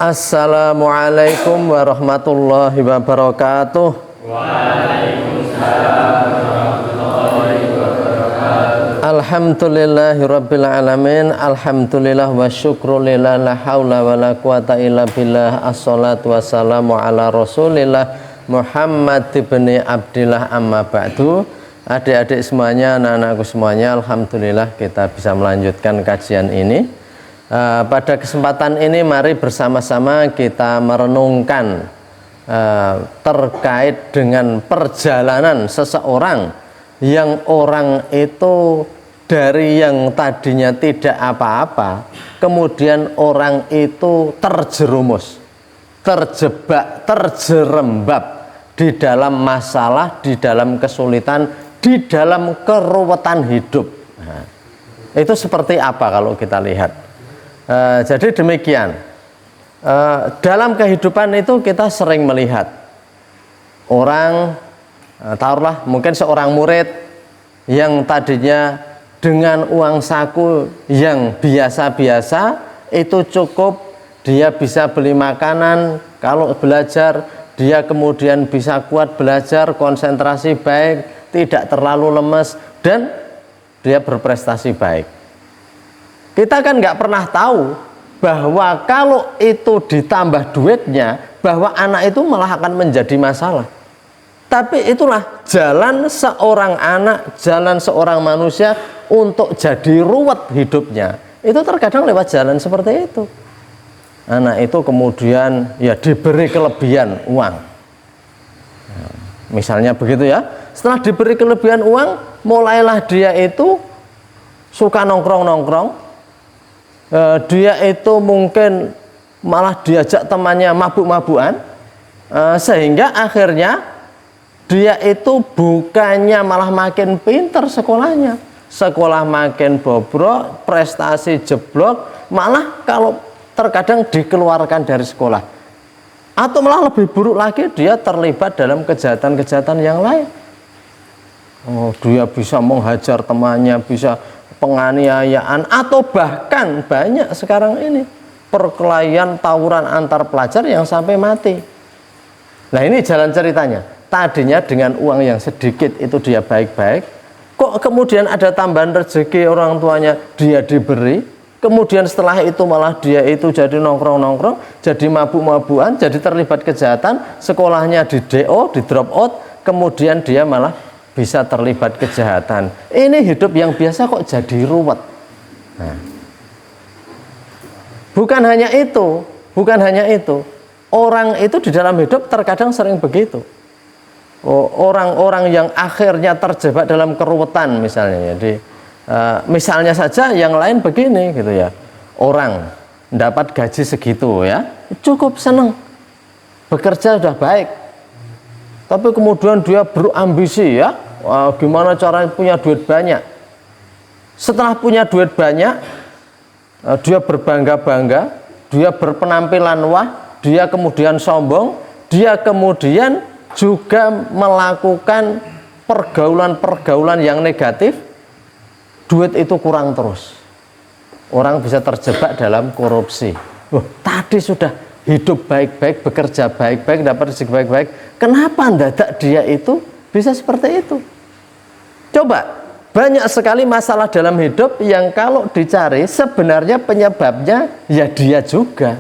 Assalamualaikum warahmatullahi wabarakatuh. Waalaikumsalam warahmatullahi wabarakatuh. Alhamdulillahirabbil alamin. Alhamdulillah wa syukrulillah, la haula wala quwata illa billah. Assalatu wassalamu ala Rasulillah Muhammad ibni Abdillah, amma ba'du. Adik-adik semuanya, anak-anakku semuanya, alhamdulillah kita bisa melanjutkan kajian ini. Pada kesempatan ini mari bersama-sama kita merenungkan terkait dengan perjalanan seseorang yang orang itu dari yang tadinya tidak apa-apa, kemudian orang itu terjerumus, terjebak, terjerembab di dalam masalah, di dalam kesulitan, di dalam keruwetan hidup. Nah, itu seperti apa kalau kita lihat? Jadi demikian, dalam kehidupan itu kita sering melihat orang, taruhlah mungkin seorang murid yang tadinya dengan uang saku yang biasa-biasa itu cukup, dia bisa beli makanan, kalau belajar dia kemudian bisa kuat belajar, konsentrasi baik, tidak terlalu lemes, dan dia berprestasi baik. Kita kan nggak pernah tahu bahwa kalau itu ditambah duitnya, bahwa anak itu malah akan menjadi masalah. Tapi itulah jalan seorang anak, jalan seorang manusia untuk jadi ruwet hidupnya. Itu terkadang lewat jalan seperti itu. Anak itu kemudian ya diberi kelebihan uang. Misalnya begitu ya. Setelah diberi kelebihan uang, mulailah dia itu suka nongkrong-nongkrong. Dia itu mungkin malah diajak temannya mabuk-mabukan, sehingga akhirnya dia itu bukannya malah makin pinter sekolahnya, sekolah makin bobrok, prestasi jeblok, malah kalau terkadang dikeluarkan dari sekolah, atau malah lebih buruk lagi dia terlibat dalam kejahatan-kejahatan yang lain. Dia bisa menghajar temannya, bisa penganiayaan, atau bahkan banyak sekarang ini perkelahian, tawuran antar pelajar yang sampai mati. Nah, ini jalan ceritanya. Tadinya dengan uang yang sedikit itu dia baik-baik, kok kemudian ada tambahan rezeki orang tuanya dia diberi, kemudian setelah itu malah dia itu jadi nongkrong-nongkrong, jadi mabuk-mabukan, jadi terlibat kejahatan, sekolahnya di DO, di drop out, kemudian dia malah bisa terlibat kejahatan. Ini hidup yang biasa kok jadi ruwet. Nah, bukan hanya itu. Orang itu di dalam hidup terkadang sering begitu. Orang-orang yang akhirnya terjebak dalam keruwetan misalnya. Jadi misalnya saja yang lain begini gitu ya. Orang dapat gaji segitu ya, cukup senang. Bekerja sudah baik. Tapi kemudian dia berambisi ya, gimana caranya punya duit banyak. Setelah punya duit banyak, dia berbangga-bangga, dia berpenampilan wah, dia kemudian sombong, dia kemudian juga melakukan pergaulan-pergaulan yang negatif. Duit itu kurang terus. Orang bisa terjebak dalam korupsi. Tadi sudah hidup baik-baik, bekerja baik-baik, dapat rezeki baik-baik, kenapa mendadak dia itu bisa seperti itu? Coba, banyak sekali masalah dalam hidup yang kalau dicari sebenarnya penyebabnya ya dia juga.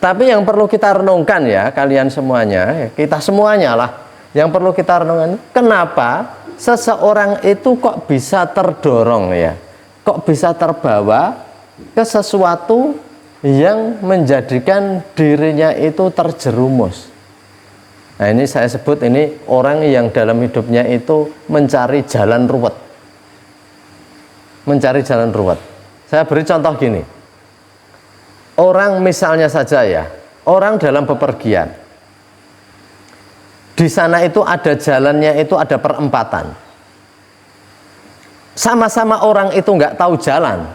Tapi yang perlu kita renungkan ya, kalian semuanya, kita semuanya lah, yang perlu kita renungkan, kenapa seseorang itu kok bisa terdorong ya, kok bisa terbawa ke sesuatu yang menjadikan dirinya itu terjerumus. Nah, ini saya sebut ini orang yang dalam hidupnya itu mencari jalan ruwet. Mencari jalan ruwet. Saya beri contoh gini. Orang misalnya saja ya, orang dalam bepergian. Di sana itu ada jalannya, itu ada perempatan. Sama-sama orang itu nggak tahu jalan.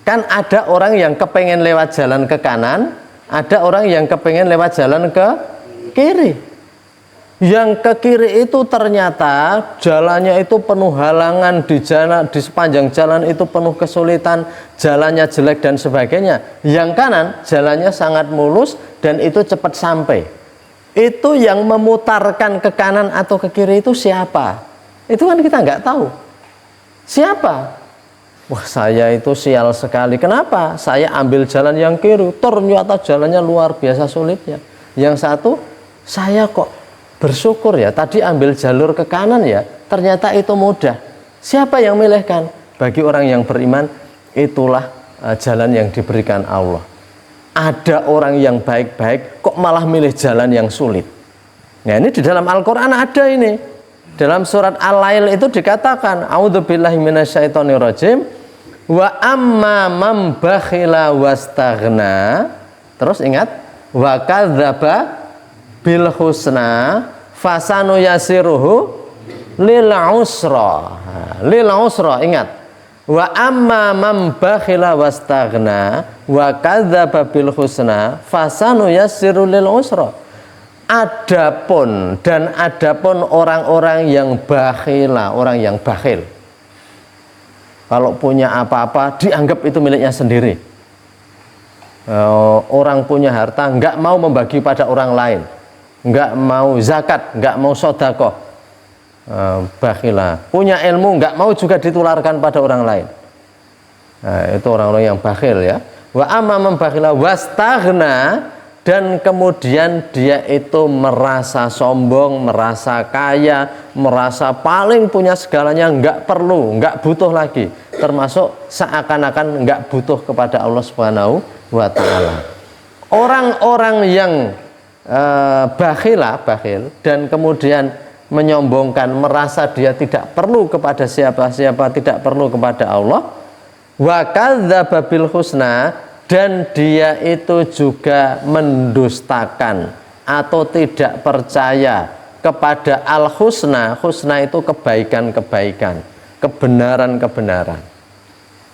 Kan ada orang yang kepengen lewat jalan ke kanan, ada orang yang kepengen lewat jalan ke kiri. Yang ke kiri itu ternyata jalannya itu penuh halangan, di sepanjang jalan itu penuh kesulitan, jalannya jelek dan sebagainya. Yang kanan jalannya sangat mulus dan itu cepat sampai. Itu yang memutarkan ke kanan atau ke kiri itu siapa? Itu kan kita nggak tahu. Siapa? Wah, saya itu sial sekali. Kenapa? Saya ambil jalan yang kiri, ternyata jalannya luar biasa sulitnya. Yang satu, saya kok bersyukur ya, tadi ambil jalur ke kanan ya, ternyata itu mudah. Siapa yang milihkan? Bagi orang yang beriman, itulah jalan yang diberikan Allah. Ada orang yang baik-baik, kok malah milih jalan yang sulit. Nah, ini di dalam Al-Quran ada ini. Dalam surat Al-Lail itu dikatakan, A'udzubillahi minasyaitonirrajim, wa amma man bakhila wastaghna. Terus ingat, wa kadzdzaba bil husna fasanu yasiruhu lil usra. Lil usra, ingat. Wa amma man bakhila wastaghna wa kadzdzaba bil husna fasanu yasiru lil usra. Adapun orang-orang yang bakhila, orang yang bakhil, kalau punya apa-apa dianggap itu miliknya sendiri. Orang punya harta nggak mau membagi pada orang lain, nggak mau zakat, nggak mau sodakoh, bakhila. Punya ilmu nggak mau juga ditularkan pada orang lain. Nah, itu orang-orang yang bakhil ya. Wa amma man bakhila wastaghna, dan kemudian dia itu merasa sombong, merasa kaya, merasa paling punya segalanya, nggak perlu, nggak butuh lagi, termasuk seakan-akan nggak butuh kepada Allah Subhanahu wa Ta'ala. Orang-orang yang bakhil dan kemudian menyombongkan, merasa dia tidak perlu kepada siapa-siapa, tidak perlu kepada Allah, wa kadzdzaba bil husna, dan dia itu juga mendustakan atau tidak percaya kepada al-husna. Husna itu kebaikan-kebaikan, kebenaran-kebenaran.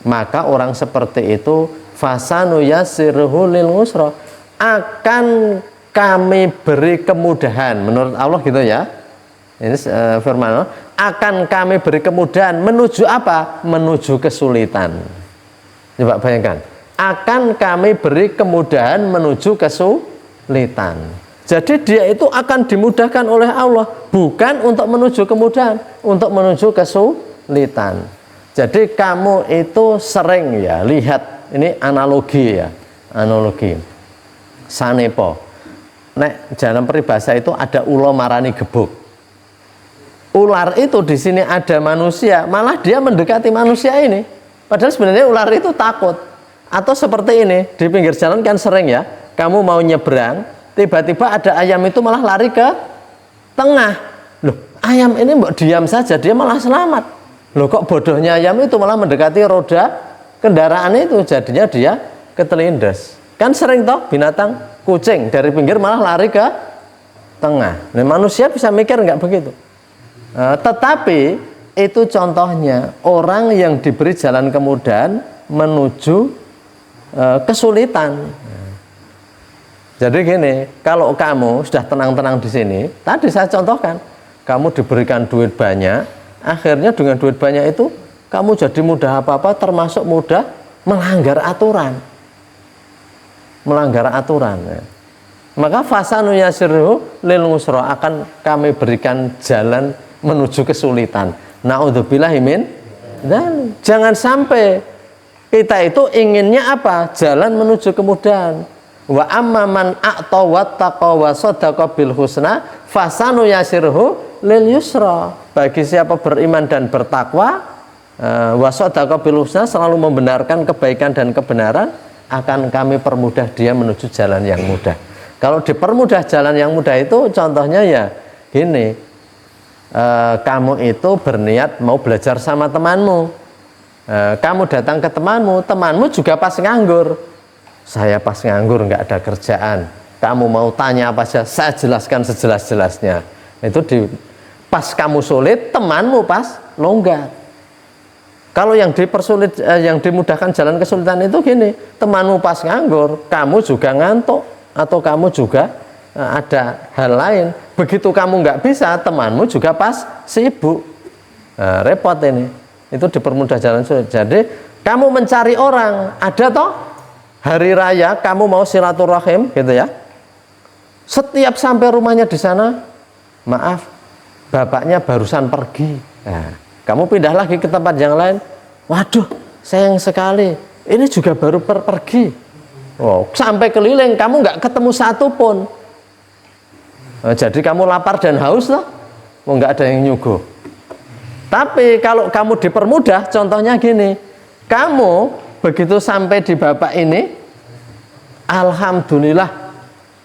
Maka orang seperti itu fasanu yasiruhu lil usra, akan kami beri kemudahan. Menurut Allah gitu ya. Ini firman Allah, akan kami beri kemudahan menuju apa? Menuju kesulitan. Coba bayangkan, akan kami beri kemudahan menuju kesulitan. Jadi dia itu akan dimudahkan oleh Allah, bukan untuk menuju kemudahan, untuk menuju kesulitan. Jadi kamu itu sering ya lihat, ini analogi ya, analogi sanepo. Nek dalam peribahasa itu ada ulo marani gebuk. Ular itu di sini ada manusia, malah dia mendekati manusia ini. Padahal sebenarnya ular itu takut. Atau seperti ini, di pinggir jalan kan sering ya, kamu mau nyebrang, tiba-tiba ada ayam itu malah lari ke tengah. Loh, ayam ini mbok diam saja, dia malah selamat. Loh, kok bodohnya ayam itu malah mendekati roda kendaraan itu, jadinya dia ketelindas. Kan sering toh binatang, kucing dari pinggir malah lari ke tengah. Nah, manusia bisa mikir nggak begitu? Tetapi itu contohnya orang yang diberi jalan kemudahan menuju kesulitan. Jadi gini, kalau kamu sudah tenang-tenang di sini, tadi saya contohkan, kamu diberikan duit banyak, akhirnya dengan duit banyak itu kamu jadi mudah apa-apa, termasuk mudah melanggar aturan. Melanggar aturan. Maka fasanu yasiruhu lil usra, akan kami berikan jalan menuju kesulitan. Na'udzubillahi min dzalik. Jangan sampai kita itu inginnya apa? Jalan menuju kemudahan. Wa amman a'ta wattaqa wa sadaqa bil husna fasanu yasirhu lil yusra. Bagi siapa beriman dan bertakwa, wa sadaqa bil husna, selalu membenarkan kebaikan dan kebenaran, akan kami permudah dia menuju jalan yang mudah. Kalau dipermudah jalan yang mudah itu contohnya ya gini, kamu itu berniat mau belajar sama temanmu, kamu datang ke temanmu juga pas nganggur. Saya pas nganggur nggak ada kerjaan, kamu mau tanya apa saja, saya jelaskan sejelas-jelasnya. Itu pas kamu sulit, temanmu pas longgar. Kalau yang dipersulit, yang dimudahkan jalan kesulitan itu gini, temanmu pas nganggur, kamu juga ngantuk, atau kamu juga ada hal lain, begitu kamu nggak bisa, temanmu juga pas sibuk. Nah, repot ini. Itu dipermudah jalan sulit. Jadi kamu mencari orang, ada toh hari raya kamu mau silaturahim gitu ya. Setiap sampai rumahnya di sana, maaf, bapaknya barusan pergi. Nah, kamu pindah lagi ke tempat yang lain. Waduh, sayang sekali. Ini juga baru pergi. Oh, sampai keliling kamu nggak ketemu satu pun. Nah, jadi kamu lapar dan haus loh, mau nggak ada yang nyuguh. Tapi kalau kamu dipermudah, contohnya gini, kamu begitu sampai di bapak ini, alhamdulillah,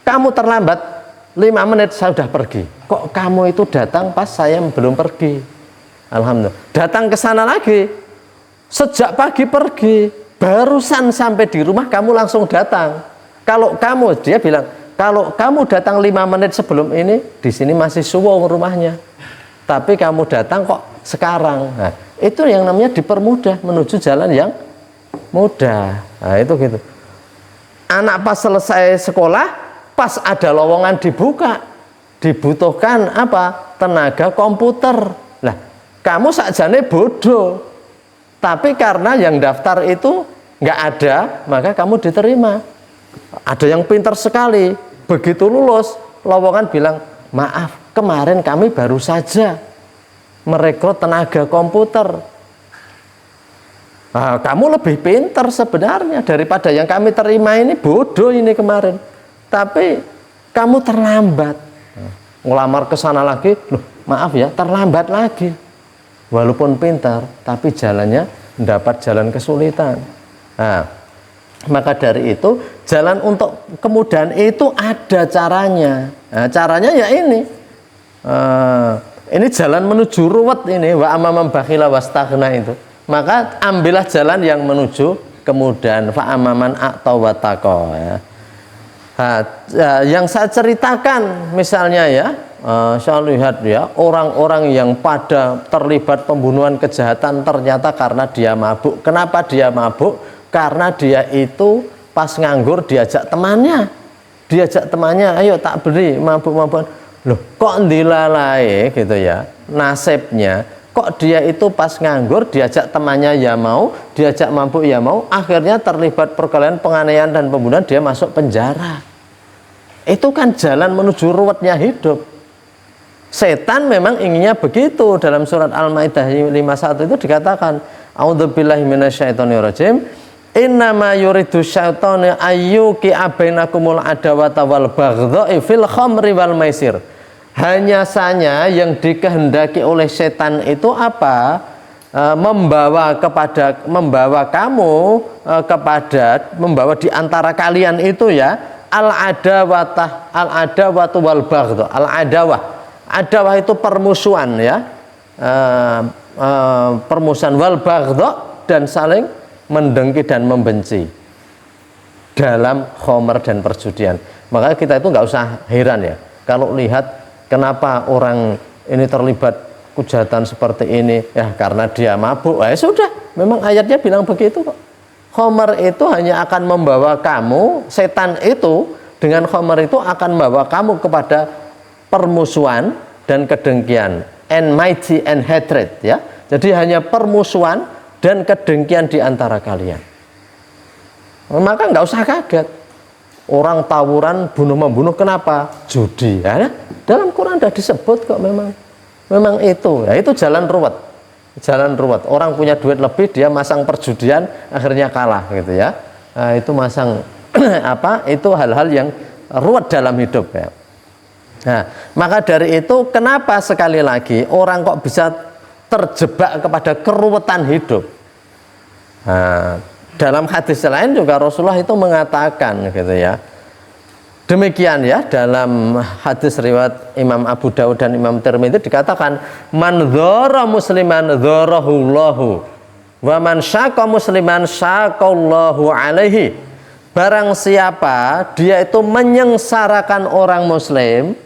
kamu terlambat 5 menit saya sudah pergi. Kok kamu itu datang pas saya belum pergi? Alhamdulillah. Datang ke sana lagi, sejak pagi pergi, barusan sampai di rumah kamu langsung datang. Kalau kamu, dia bilang, kalau kamu datang 5 menit sebelum ini, di sini masih suwung rumahnya. Tapi kamu datang kok sekarang. Nah, itu yang namanya dipermudah menuju jalan yang mudah. Nah, itu gitu. Anak pas selesai sekolah, pas ada lowongan dibuka, dibutuhkan apa? Tenaga komputer. Lah, kamu sakjane bodoh. Tapi karena yang daftar itu nggak ada, maka kamu diterima. Ada yang pintar sekali, begitu lulus, lowongan bilang, maaf, kemarin kami baru saja merekrut tenaga komputer. Nah, kamu lebih pintar sebenarnya daripada yang kami terima ini, bodoh ini kemarin. Tapi kamu terlambat. Ngelamar ke sana lagi, loh, maaf ya, terlambat lagi. Walaupun pintar, tapi jalannya mendapat jalan kesulitan. Nah, maka dari itu jalan untuk kemudahan itu ada caranya. Nah, caranya ya ini. Ini jalan menuju ruwet ini, wa amamam bakhila wastaghna itu. Maka ambillah jalan yang menuju kemudahan, fa amaman a'ta wa taqa ya. Nah, yang saya ceritakan misalnya ya, saya lihat ya, orang-orang yang pada terlibat pembunuhan kejahatan ternyata karena dia mabuk. Kenapa dia mabuk? Karena dia itu pas nganggur diajak temannya, ayo tak beri mabuk-mabukan. Loh, kok dilalai gitu ya, nasibnya kok dia itu pas nganggur diajak temannya ya mau, diajak mabuk ya mau, akhirnya terlibat perkelahian, penganiayaan dan pembunuhan, dia masuk penjara. Itu kan jalan menuju ruwetnya hidup. Setan memang inginnya begitu. Dalam surat Al-Maidah 51 itu dikatakan, a'udzubillahi minasyaitonirrajim, innama yuridu syaitanu ayyuki bainakumul adawata wal baghdha'i fil khamri wal maisir. Hanya saja yang dikehendaki oleh setan itu apa? Membawa di antara kalian itu ya, al-adawatu wal baghdha. Adawah itu permusuhan ya, permusuhan, wal baghdha, dan saling mendengki dan membenci dalam khamr dan perjudian. Maka kita itu nggak usah heran ya kalau lihat kenapa orang ini terlibat kejahatan seperti ini, ya karena dia mabuk. Sudah, memang ayatnya bilang begitu kok. Khamr itu hanya akan membawa kamu, setan itu dengan khamr itu akan membawa kamu kepada permusuhan dan kedengkian, enmity and hatred ya. Jadi hanya permusuhan dan kedengkian di antara kalian. Maka nggak usah kaget orang tawuran, bunuh-membunuh, kenapa? Judi ya. Dalam Quran sudah disebut kok, memang itu ya, itu jalan ruwet. Orang punya duit lebih, dia masang perjudian, akhirnya kalah gitu ya. Nah, itu masang itu hal-hal yang ruwet dalam hidup ya. Nah, maka dari itu kenapa sekali lagi orang kok bisa terjebak kepada keruwetan hidup. Nah, dalam hadis lain juga Rasulullah itu mengatakan gitu ya. Demikian ya, dalam hadis riwayat Imam Abu Dawud dan Imam Tirmidzi dikatakan, man dzara musliman dzarahullahu wa man syaqa musliman syaqallahu alaihi. Barang siapa dia itu menyengsarakan orang muslim,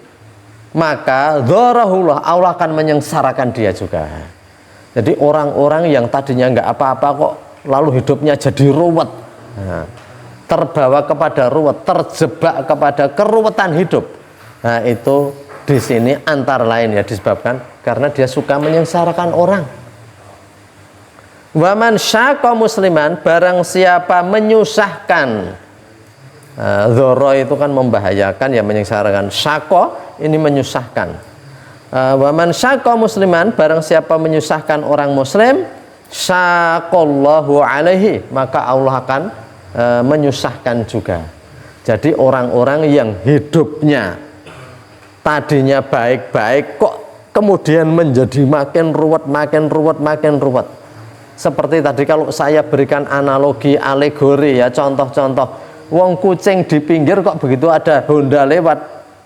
maka dzarahullah, Allah akan menyengsarakan dia juga. Jadi orang-orang yang tadinya nggak apa-apa kok lalu hidupnya jadi ruwet, nah, terbawa kepada ruwet, terjebak kepada keruwetan hidup, nah itu Hadis ini antara lain ya disebabkan karena dia suka menyengsarakan orang. Waman syaqa musliman, barang siapa menyusahkan, dzara itu kan membahayakan ya, menyengsarakan. Syaqa ini menyusahkan. Waman syaqa musliman, barang siapa menyusahkan orang muslim, syaqallahu alaihi, maka Allah akan menyusahkan juga. Jadi orang-orang yang hidupnya tadinya baik-baik kok kemudian menjadi makin ruwet, makin ruwet, makin ruwet. Seperti tadi kalau saya berikan analogi, alegori ya, contoh-contoh. Wong kucing di pinggir kok begitu ada Honda lewat,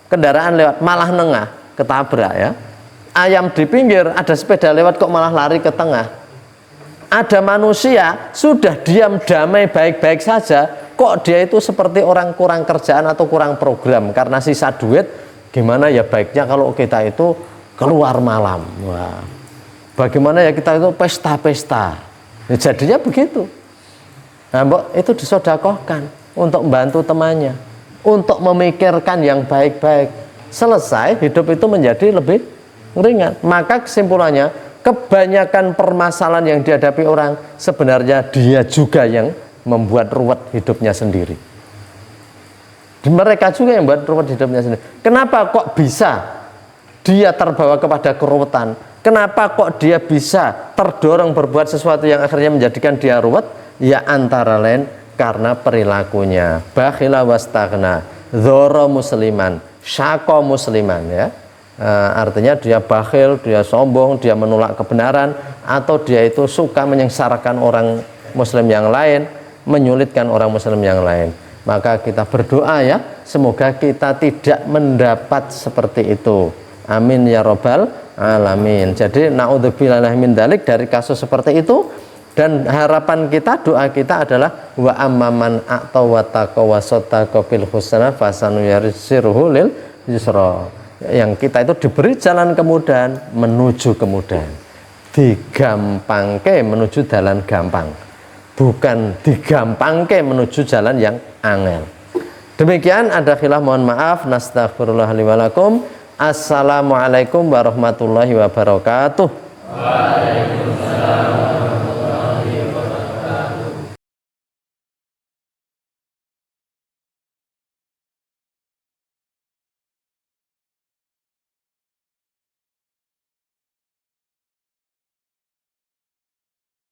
kendaraan lewat malah nengah, ketabrak ya. Ayam di pinggir ada sepeda lewat kok malah lari ke tengah. Ada manusia sudah diam damai baik-baik saja, kok dia itu seperti orang kurang kerjaan atau kurang program karena sisa duit. Gimana ya baiknya kalau kita itu keluar malam. Wah, bagaimana ya kita itu pesta-pesta. Ya, jadinya begitu. Nah, mbok itu disodakohkan untuk membantu temannya, untuk memikirkan yang baik-baik. Selesai, hidup itu menjadi lebih ringan. Maka kesimpulannya, kebanyakan permasalahan yang dihadapi orang sebenarnya dia juga yang membuat ruwet hidupnya sendiri. Mereka juga yang membuat ruwet hidupnya sendiri. Kenapa kok bisa dia terbawa kepada keruwetan? Kenapa kok dia bisa terdorong berbuat sesuatu yang akhirnya menjadikan dia ruwet? Ya antara lain karena perilakunya. Bakhila wastaghna, dzara musliman, syaqa musliman ya. Artinya dia bakhil, dia sombong, dia menolak kebenaran, atau dia itu suka menyengsarakan orang muslim yang lain, menyulitkan orang muslim yang lain. Maka kita berdoa ya, semoga kita tidak mendapat seperti itu. Amin ya robbal alamin. Jadi naudzubillah min dzalik, dari kasus seperti itu. Dan harapan kita, doa kita adalah wa amman a'ta wa taqa wa sadaqa bil husna fasanuyassiruhu lil yusra. Yang kita itu diberi jalan kemudahan menuju kemudahan. Digampangke menuju jalan gampang, bukan digampangke menuju jalan yang angel. Demikian, ada khilaf mohon maaf. Nastaghfirullah li wa lakum. Assalamualaikum warahmatullahi wabarakatuh. Waalaikumsalam.